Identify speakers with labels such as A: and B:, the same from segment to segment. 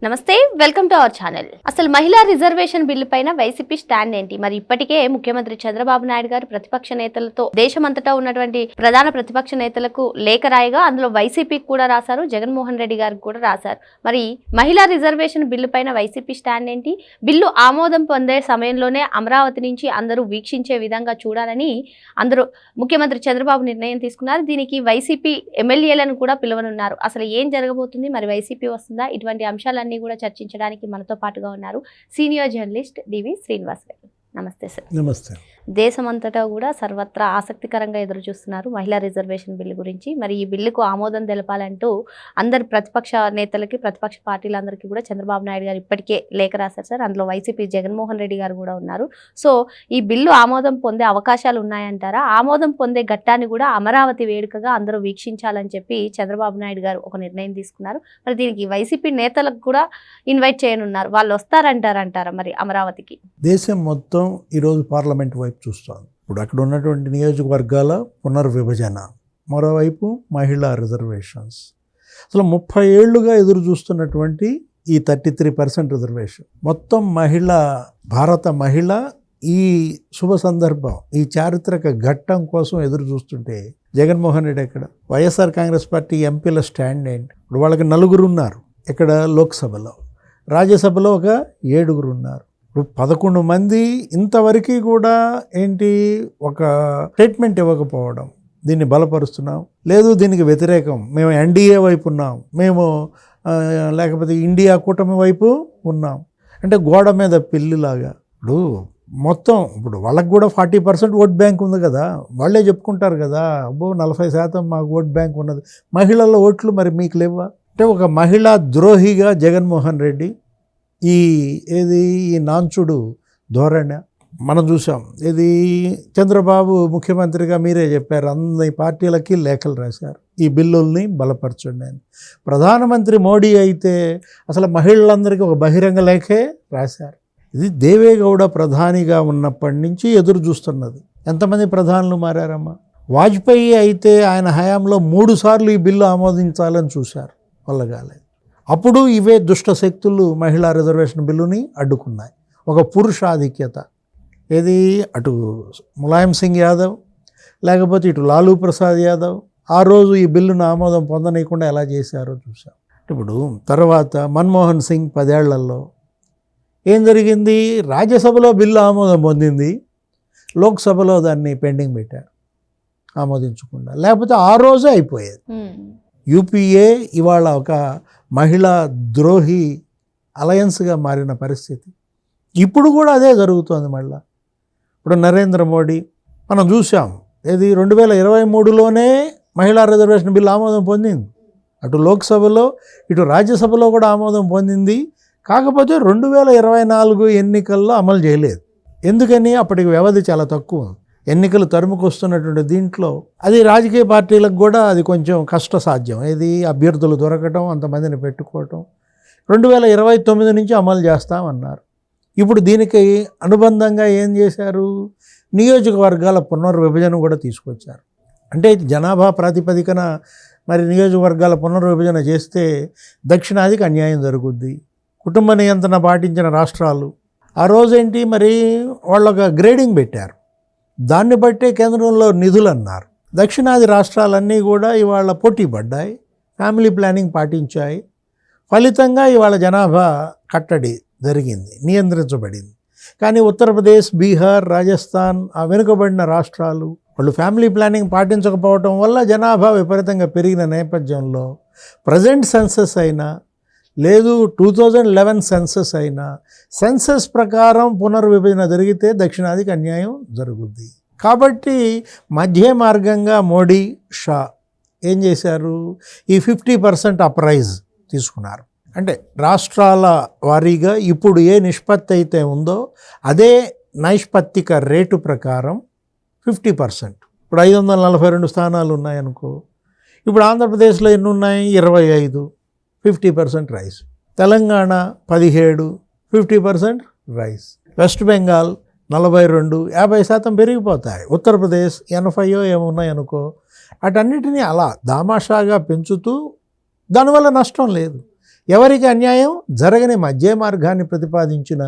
A: నమస్తే, welcome to our channel. అసలు మహిళా రిజర్వేషన్ బిల్లు పైన వైసీపీ స్టాండ్ ఏంటి? మరి ఇప్పటికే ముఖ్యమంత్రి చంద్రబాబు నాయుడు గారు ప్రతిపక్ష నేతలతో దేశమంతటా ఉన్నటువంటి ప్రధాన ప్రతిపక్ష నేతలకు లేఖ రాయగా అందులో వైసీపీకి కూడా రాశారు, జగన్మోహన్ రెడ్డి గారికి కూడా రాశారు. మరి మహిళా రిజర్వేషన్ బిల్లు పైన వైసీపీ స్టాండ్ ఏంటి? బిల్లు ఆమోదం పొందే సమయంలోనే అమరావతి నుంచి అందరూ వీక్షించే విధంగా చూడాలని అందరూ ముఖ్యమంత్రి చంద్రబాబు నిర్ణయం తీసుకున్నారు. దీనికి వైసీపీ ఎమ్మెల్యేలను కూడా పిలువనున్నారు. అసలు ఏం జరగబోతుంది? మరి వైసీపీ వస్తుందా? ఇటువంటి అంశాలన్నీ కూడా చర్చించడానికి మనతో పాటుగా ఉన్నారు సీనియర్ జర్నలిస్ట్ డివి శ్రీనివాస్ గారు. నమస్తే సార్.
B: నమస్తే.
A: దేశమంతటా కూడా సర్వత్రా ఆసక్తికరంగా ఎదురు చూస్తున్నారు మహిళా రిజర్వేషన్ బిల్లు గురించి. మరి ఈ బిల్లుకు ఆమోదం తెలపాలంటూ అందరు ప్రతిపక్ష నేతలకి, ప్రతిపక్ష పార్టీలందరికీ కూడా చంద్రబాబు నాయుడు గారు ఇప్పటికే లేఖ రాశారు సార్. అందులో వైసీపీ జగన్మోహన్ రెడ్డి గారు కూడా ఉన్నారు. సో ఈ బిల్లు ఆమోదం పొందే అవకాశాలు ఉన్నాయంటారా? ఆమోదం పొందే ఘట్టాన్ని కూడా అమరావతి వేడుకగా అందరూ వీక్షించాలని చెప్పి చంద్రబాబు నాయుడు గారు ఒక నిర్ణయం తీసుకున్నారు. మరి దీనికి వైసీపీ నేతలకు కూడా ఇన్వైట్ చేయనున్నారు. వాళ్ళు వస్తారంటారా మరి అమరావతికి?
B: దేశం మొత్తం ఈరోజు పార్లమెంట్ వైపు చూస్తోంది. ఇప్పుడు అక్కడ ఉన్నటువంటి నియోజకవర్గాల పునర్విభజన, మరోవైపు మహిళా రిజర్వేషన్స్. అసలు 30 ఏళ్లుగా ఎదురు చూస్తున్నటువంటి ఈ 33% రిజర్వేషన్, మొత్తం భారత మహిళ ఈ శుభ సందర్భం, ఈ చారిత్రక ఘట్టం కోసం ఎదురు చూస్తుంటే జగన్మోహన్ రెడ్డి ఎక్కడ? వైఎస్ఆర్ కాంగ్రెస్ పార్టీ ఎంపీల స్టాండ్ ఏంటి? ఇప్పుడు వాళ్ళకి 4 ఉన్నారు ఇక్కడ లోక్సభలో, రాజ్యసభలో ఒక 7 ఉన్నారు. ఇప్పుడు 11 మంది ఇంతవరకు కూడా ఏంటి ఒక స్టేట్మెంట్ ఇవ్వకపోవడం, దీన్ని బలపరుస్తున్నాం, లేదు దీనికి వ్యతిరేకం, మేము ఎన్డీఏ వైపు ఉన్నాం, మేము లేకపోతే ఇండియా కూటమి వైపు ఉన్నాం అంటే గోడ మీద పిల్లిలాగా. ఇప్పుడు వాళ్ళకు కూడా 40% ఓట్ బ్యాంక్ ఉంది కదా, వాళ్ళే చెప్పుకుంటారు కదా, అబ్బో 40% మాకు ఓట్ బ్యాంక్ ఉన్నది, మహిళల ఓట్లు మరి మీకు లేవా అంటే ఒక మహిళా ద్రోహిగా జగన్మోహన్ రెడ్డి ఈ నాంచుడు ధోరణి మనం చూసాం. చంద్రబాబు ముఖ్యమంత్రిగా మీరే చెప్పారు, అన్ని పార్టీలకి లేఖలు రాశారు ఈ బిల్లుల్ని బలపరచండి అని. ప్రధానమంత్రి మోడీ అయితే అసలు మహిళలందరికీ ఒక బహిరంగ లేఖే రాశారు. ఇది దేవేగౌడ ప్రధానిగా ఉన్నప్పటి నుంచి ఎదురు చూస్తున్నది. ఎంతమంది ప్రధానులు మారారమ్మా? వాజ్పేయి అయితే ఆయన హయాంలో 3 సార్లు ఈ బిల్లు ఆమోదించాలని చూశారు, వల్లగాలేదు. అప్పుడు ఇవే దుష్ట శక్తులు మహిళా రిజర్వేషన్ బిల్లుని అడ్డుకున్నాయి. ఒక పురుషాధిక్యత, అటు ములాయం సింగ్ యాదవ్ లేకపోతే ఇటు లాలూ ప్రసాద్ యాదవ్ ఆ రోజు ఈ బిల్లును ఆమోదం పొందనీయకుండా ఎలా చేశారో చూసాం. ఇప్పుడు తర్వాత మన్మోహన్ సింగ్ 10 ఏళ్లలో ఏం జరిగింది? రాజ్యసభలో బిల్లు ఆమోదం పొందింది, లోక్సభలో దాన్ని పెండింగ్ పెట్టారు ఆమోదించకుండా, లేకపోతే ఆ రోజే అయిపోయేది. యూపీఏ ఇవాళ ఒక మహిళా ద్రోహి అలయన్స్గా మారిన పరిస్థితి. ఇప్పుడు కూడా అదే జరుగుతోంది. మళ్ళీ ఇప్పుడు నరేంద్ర మోడీ మనం చూసాం, 2023లోనే మహిళా రిజర్వేషన్ బిల్లు ఆమోదం పొందింది, అటు లోక్సభలో ఇటు రాజ్యసభలో కూడా ఆమోదం పొందింది. కాకపోతే 2024 ఎన్నికల్లో అమలు చేయలేదు. ఎందుకని? అప్పటికి వ్యవధి చాలా తక్కువ, ఎన్నికలు తరుముకొస్తున్నటువంటి దీంట్లో అది రాజకీయ పార్టీలకు కూడా అది కొంచెం కష్టసాధ్యం. అభ్యర్థులు దొరకటం, అంతమందిని పెట్టుకోవటం. 2029 నుంచి అమలు చేస్తామన్నారు. ఇప్పుడు దీనికి అనుబంధంగా ఏం చేశారు? నియోజకవర్గాల పునర్విభజన కూడా తీసుకొచ్చారు. అంటే జనాభా ప్రాతిపదికన మరి నియోజకవర్గాల పునర్విభజన చేస్తే దక్షిణాదికి అన్యాయం జరుగుద్ది. కుటుంబ నియంత్రణ పాటించిన రాష్ట్రాలు ఆ రోజేంటి మరి వాళ్ళొక గ్రేడింగ్ పెట్టారు, దాన్ని బట్టే కేంద్రంలో నిధులు అన్నారు. దక్షిణాది రాష్ట్రాలన్నీ కూడా ఇవాళ పోటీ పడ్డాయి, ఫ్యామిలీ ప్లానింగ్ పాటించాయి. ఫలితంగా ఇవాళ జనాభా కట్టడి జరిగింది, నియంత్రించబడింది. కానీ ఉత్తరప్రదేశ్, బీహార్, రాజస్థాన్ ఆ వెనుకబడిన రాష్ట్రాలు వాళ్ళు ఫ్యామిలీ ప్లానింగ్ పాటించకపోవటం వల్ల జనాభా విపరీతంగా పెరిగిన నేపథ్యంలో ప్రజెంట్ సెన్సస్ అయినా లేదు 2011 సెన్సస్ అయినా సెన్సస్ ప్రకారం పునర్విభజన జరిగితే దక్షిణాదికి అన్యాయం జరుగుద్ది. కాబట్టి మధ్య మార్గంగా మోడీ, షా ఏం చేశారు? ఈ 50% అప్రైజ్ తీసుకున్నారు. అంటే రాష్ట్రాల వారీగా ఇప్పుడు ఏ నిష్పత్తి అయితే ఉందో అదే నైష్పత్తిక రేటు ప్రకారం 50%. ఇప్పుడు 542 స్థానాలు ఉన్నాయనుకో, ఇప్పుడు ఆంధ్రప్రదేశ్లో ఎన్ని ఉన్నాయి? 25, 50% rice. Telangana 17, 50% rice. West Bengal 42, 50% పెరిగిపోతాయి. ఉత్తరప్రదేశ్ 80 ఏమున్నాయనుకో, వాటన్నిటినీ అలా దామాషాగా పెంచుతూ దానివల్ల నష్టం లేదు. ఎవరికి అన్యాయం? జరగని మధ్య మార్గాన్ని ప్రతిపాదించిన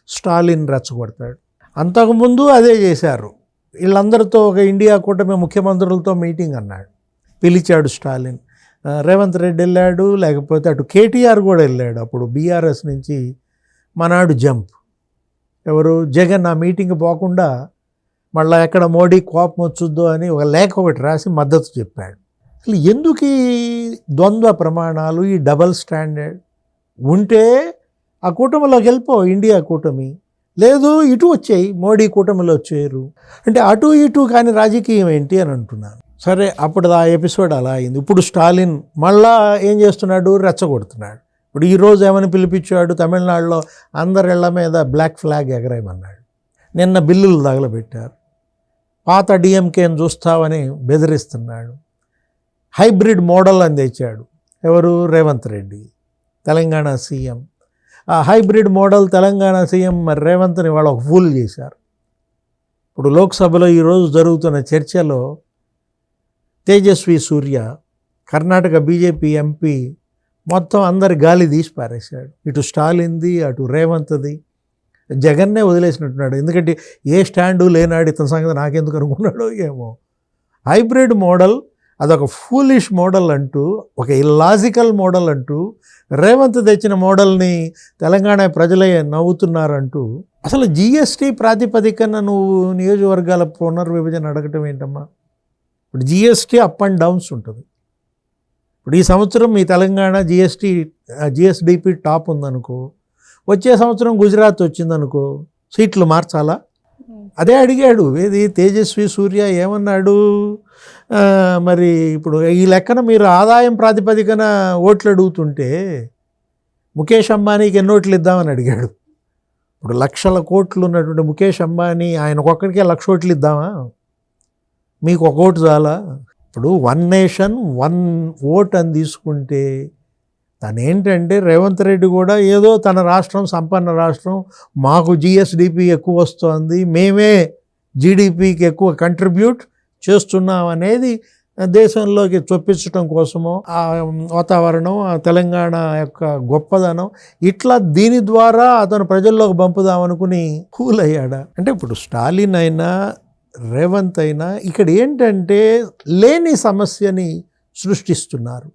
B: స్టాలిన్ రెచ్చగొడతాడు. అంతకుముందు అదే చేశారు. వీళ్ళందరితో ఒక ఇండియా కూటమి ముఖ్యమంత్రులతో మీటింగ్ అన్నాడు, పిలిచాడు స్టాలిన్. రేవంత్ రెడ్డి వెళ్ళాడు, లేకపోతే అటు కేటీఆర్ కూడా వెళ్ళాడు. అప్పుడు బీఆర్ఎస్ నుంచి మనాడు జంప్. ఎవరు? జగన్ ఆ మీటింగ్ పోకుండా మళ్ళీ ఎక్కడ మోడీ కోపం వచ్చుద్దో అని ఒక లేఖ ఒకటి రాసి మద్దతు చెప్పాడు. అసలు ఎందుకు ఈ ద్వంద్వ ప్రమాణాలు, ఈ డబల్ స్టాండర్డ్? ఉంటే ఆ కూటమిలోకి వెళ్ళిపో, ఇండియా కూటమి. లేదు ఇటు వచ్చాయి, మోడీ కూటమిలో వచ్చారు అంటే అటు ఇటు కానీ రాజకీయం ఏంటి అని అంటున్నాను. సరే, అప్పుడు ఆ ఎపిసోడ్ అలా అయింది. ఇప్పుడు స్టాలిన్ మళ్ళా ఏం చేస్తున్నాడు? రెచ్చగొడుతున్నాడు. ఇప్పుడు ఈరోజు ఏమని పిలిపించాడు? తమిళనాడులో అందరి ఇళ్ల మీద బ్లాక్ ఫ్లాగ్ ఎగరేయమన్నాడు. నిన్న బిల్లులు తగలబెట్టారు. పాత డిఎంకేని చూస్తావని బెదిరిస్తున్నాడు. హైబ్రిడ్ మోడల్ అని తెచ్చాడు. ఎవరు? రేవంత్ రెడ్డి, తెలంగాణ సీఎం. ఆ హైబ్రిడ్ మోడల్ తెలంగాణ సీఎం మరి రేవంత్ని వాళ్ళు ఒక ఫూల్ చేశారు. ఇప్పుడు లోక్సభలో ఈరోజు జరుగుతున్న చర్చలో తేజస్వి సూర్య, కర్ణాటక బీజేపీ ఎంపీ, మొత్తం అందరి గాలి తీసి పారేశాడు. ఇటు స్టాలిన్ది, అటు రేవంత్ది. జగన్నే వదిలేసినట్టున్నాడు. ఎందుకంటే ఏ స్టాండు లేనాడు, ఇతని సంగతి నాకెందుకు అనుకున్నాడో ఏమో. హైబ్రిడ్ మోడల్ అదొక ఫూలిష్ మోడల్ అంటూ, ఒక ఇల్లాజికల్ మోడల్ అంటూ, రేవంత్ తెచ్చిన మోడల్ని తెలంగాణ ప్రజలే నవ్వుతున్నారంటూ, అసలు జిఎస్టీ ప్రాతిపదికన నువ్వు నియోజకవర్గాల పునర్విభజన అడగటం ఏంటమ్మా? ఇప్పుడు జిఎస్టీ అప్ అండ్ డౌన్స్ ఉంటుంది. ఇప్పుడు ఈ సంవత్సరం మీ తెలంగాణ జిఎస్డిపి టాప్ ఉందనుకో, వచ్చే సంవత్సరం గుజరాత్ వచ్చిందనుకో, సీట్లు మార్చాలా? అదే అడిగాడు. ఏది తేజస్వి సూర్య ఏమన్నాడు? మరి ఇప్పుడు ఈ లెక్కన మీరు ఆదాయం ప్రాతిపదికన ఓట్లు అడుగుతుంటే ముఖేష్ అంబానీకి ఎన్ని ఓట్లు ఇద్దామని అడిగాడు. ఇప్పుడు లక్షల కోట్లు ఉన్నటువంటి ముఖేష్ అంబానీ ఆయనకొక్కడికే 1,00,000 ఓట్లు ఇద్దామా? మీకు ఒక ఓటు చాలా? ఇప్పుడు 1 నేషన్ 1 ఓట్ అని తీసుకుంటే తను ఏంటంటే రేవంత్ రెడ్డి కూడా ఏదో తన రాష్ట్రం సంపన్న రాష్ట్రం, మాకు జిఎస్డిపి ఎక్కువ వస్తుంది, మేమే జీడిపికి ఎక్కువ కంట్రిబ్యూట్ చేస్తున్నాం అనేది దేశంలోకి చొప్పించడం కోసమో, ఆ వాతావరణం, ఆ తెలంగాణ యొక్క గొప్పదనం, ఇట్లా దీని ద్వారా అతను ప్రజల్లోకి పంపుదామనుకుని కూల్ అయ్యాడా? అంటే ఇప్పుడు స్టాలిన్ అయినా రేవంత్ అయినా ఇక్కడ ఏంటంటే లేని సమస్యని సృష్టిస్తున్నారు.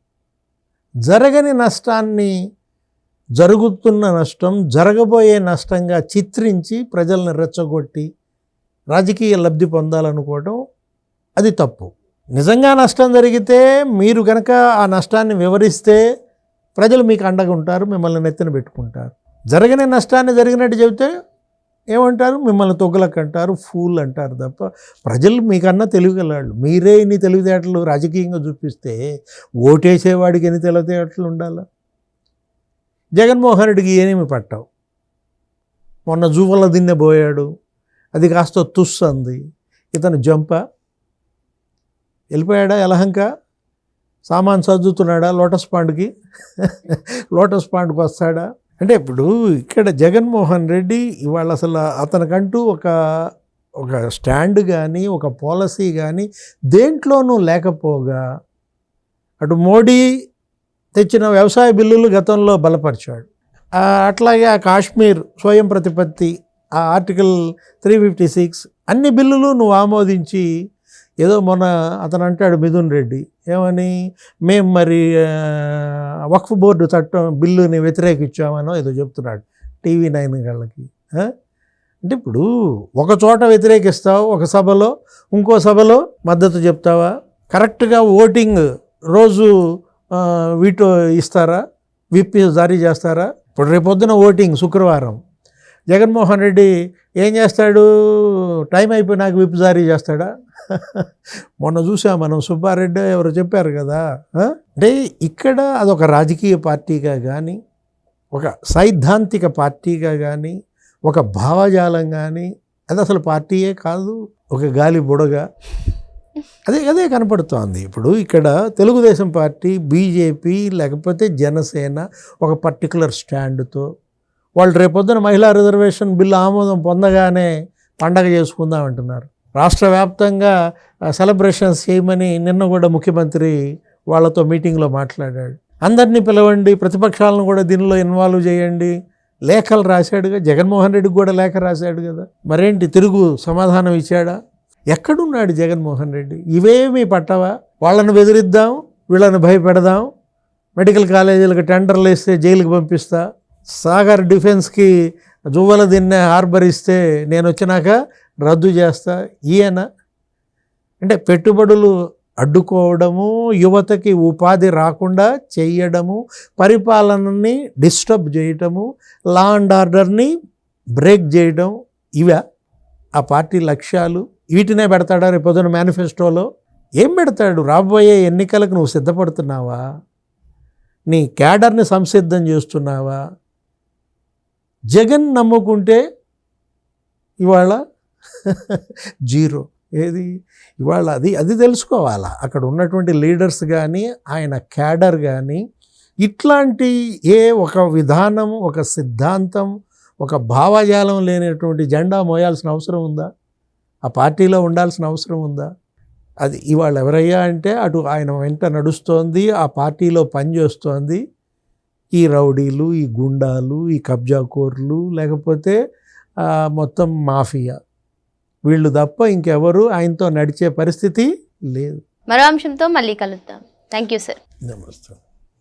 B: జరగని నష్టాన్ని జరుగుతున్న నష్టం, జరగబోయే నష్టంగా చిత్రించి ప్రజల్ని రెచ్చగొట్టి రాజకీయ లబ్ధి పొందాలనుకోవడం అది తప్పు. నిజంగా నష్టం జరిగితే మీరు కనుక ఆ నష్టాన్ని వివరిస్తే ప్రజలు మీకు అండగా ఉంటారు, మిమ్మల్ని నెత్తిన పెట్టుకుంటారు. జరగని నష్టాన్ని జరిగినట్టు చెబితే ఏమంటారు? మిమ్మల్ని తొగ్గులకు అంటారు, ఫూల్ అంటారు తప్ప ప్రజలు మీకన్నా తెలివిగలవాళ్ళు. మీరే ఇన్ని తెలివితేటలు రాజకీయంగా చూపిస్తే ఓటేసేవాడికి ఎన్ని తెలివితేటలు ఉండాలా? జగన్మోహన్ రెడ్డికి ఏమేమి పట్టావు? మొన్న జూవల దిన్నె పోయాడు, అది కాస్త తుస్సు అంది. ఇతను జంప వెళ్ళిపోయాడా? యలహంక సామాన్ సర్దుతున్నాడా? లోటస్ పాండ్కి వస్తాడా? అంటే ఇప్పుడు ఇక్కడ జగన్మోహన్ రెడ్డి ఇవాళ అసలు అతనికంటూ ఒక స్టాండ్ కానీ ఒక పాలసీ కానీ దేంట్లోనూ లేకపోగా, అటు మోడీ తెచ్చిన వ్యవసాయ బిల్లులు గతంలో బలపరిచాడు. అట్లాగే ఆ కాశ్మీర్ స్వయం ప్రతిపత్తి, ఆ ఆర్టికల్ 356 అన్ని బిల్లులు నువ్వు ఆమోదించి, ఏదో మొన్న అతను అంటాడు మిథున్ రెడ్డి ఏమని, మేము మరి వక్ఫ్ బోర్డు చట్టం బిల్లుని వ్యతిరేకించామనో ఏదో చెప్తున్నాడు TV9 వాళ్ళకి. అంటే ఇప్పుడు ఒక చోట వ్యతిరేకిస్తావు ఒక సభలో, ఇంకో సభలో మద్దతు చెప్తావా? కరెక్ట్గా ఓటింగ్ రోజు వీటో ఇస్తారా? విప్ జారీ చేస్తారా? ఇప్పుడు రేపొద్దున ఓటింగ్ శుక్రవారం, జగన్మోహన్ రెడ్డి ఏం చేస్తాడు? టైం అయిపోయి నాకు విప్ జారీ చేస్తాడా? మొన్న చూసాం మనం, సుబ్బారెడ్డి ఎవరు చెప్పారు కదా. అంటే ఇక్కడ అదొక రాజకీయ పార్టీగా కానీ, ఒక సైద్ధాంతిక పార్టీగా కానీ, ఒక భావజాలం కానీ, అది అసలు పార్టీయే కాదు, ఒక గాలి బుడగ. అదే కనపడుతోంది. ఇప్పుడు ఇక్కడ తెలుగుదేశం పార్టీ, బీజేపీ లేకపోతే జనసేన ఒక పర్టికులర్ స్టాండ్తో వాళ్ళు రేపొద్దున మహిళా రిజర్వేషన్ బిల్లు ఆమోదం పొందగానే పండగ చేసుకుందామంటున్నారు. రాష్ట్ర వ్యాప్తంగా సెలబ్రేషన్స్ చేయమని నిన్న కూడా ముఖ్యమంత్రి వాళ్ళతో మీటింగ్లో మాట్లాడాడు. అందరినీ పిలవండి, ప్రతిపక్షాలను కూడా దీనిలో ఇన్వాల్వ్ చేయండి. లేఖలు రాశాడుగా, జగన్మోహన్ రెడ్డికి కూడా లేఖ రాశాడు కదా. మరేంటి తిరుగు సమాధానం ఇచ్చాడా? ఎక్కడున్నాడు జగన్మోహన్ రెడ్డి? ఇవేమీ పట్టవా? వాళ్ళని బెదిరిద్దాం, వీళ్ళని భయపెడదాం, మెడికల్ కాలేజీలకు టెండర్లు వేస్తే జైలుకి పంపిస్తా, సాగర్ డిఫెన్స్కి జువ్వల దిన్నె హార్బర్ ఇస్తే నేను వచ్చినాక రద్దు చేస్తా. ఈయన అంటే పెట్టుబడులు అడ్డుకోవడము, యువతకి ఉపాధి రాకుండా చేయడము, పరిపాలనని డిస్టర్బ్ చేయటము, లా అండ్ ఆర్డర్ని బ్రేక్ చేయడం, ఇవే ఆ పార్టీ లక్ష్యాలు. వీటినే పెడతాడా రేపు పొద్దున మేనిఫెస్టోలో? ఏం పెడతాడు? రాబోయే ఎన్నికలకు నువ్వు సిద్ధపడుతున్నావా? నీ క్యాడర్ని సంసిద్ధం చేస్తున్నావా? జగన్ నమ్ముకుంటే ఇవాళ జీరో. ఏది ఇవాళ అది తెలుసుకోవాలా. అక్కడ ఉన్నటువంటి లీడర్స్ కానీ, ఆయన క్యాడర్ కానీ ఇట్లాంటి ఒక విధానం, ఒక సిద్ధాంతం, ఒక భావజాలం లేనటువంటి జెండా మోయాల్సిన అవసరం ఉందా? ఆ పార్టీలో ఉండాల్సిన అవసరం ఉందా? అది ఇవాళ ఎవరయ్యా అంటే అటు ఆయన వెంట నడుస్తోంది, ఆ పార్టీలో పనిచేస్తోంది ఈ రౌడీలు, ఈ గుండాలు, ఈ కబ్జాకోర్లు, లేకపోతే మొత్తం మాఫియా, వీళ్ళు తప్ప ఇంకెవరు ఆయనతో నడిచే పరిస్థితి లేదు.
A: మరో అంశంతో మళ్ళీ కలుద్దాం. Thank you sir.
B: నమస్తే.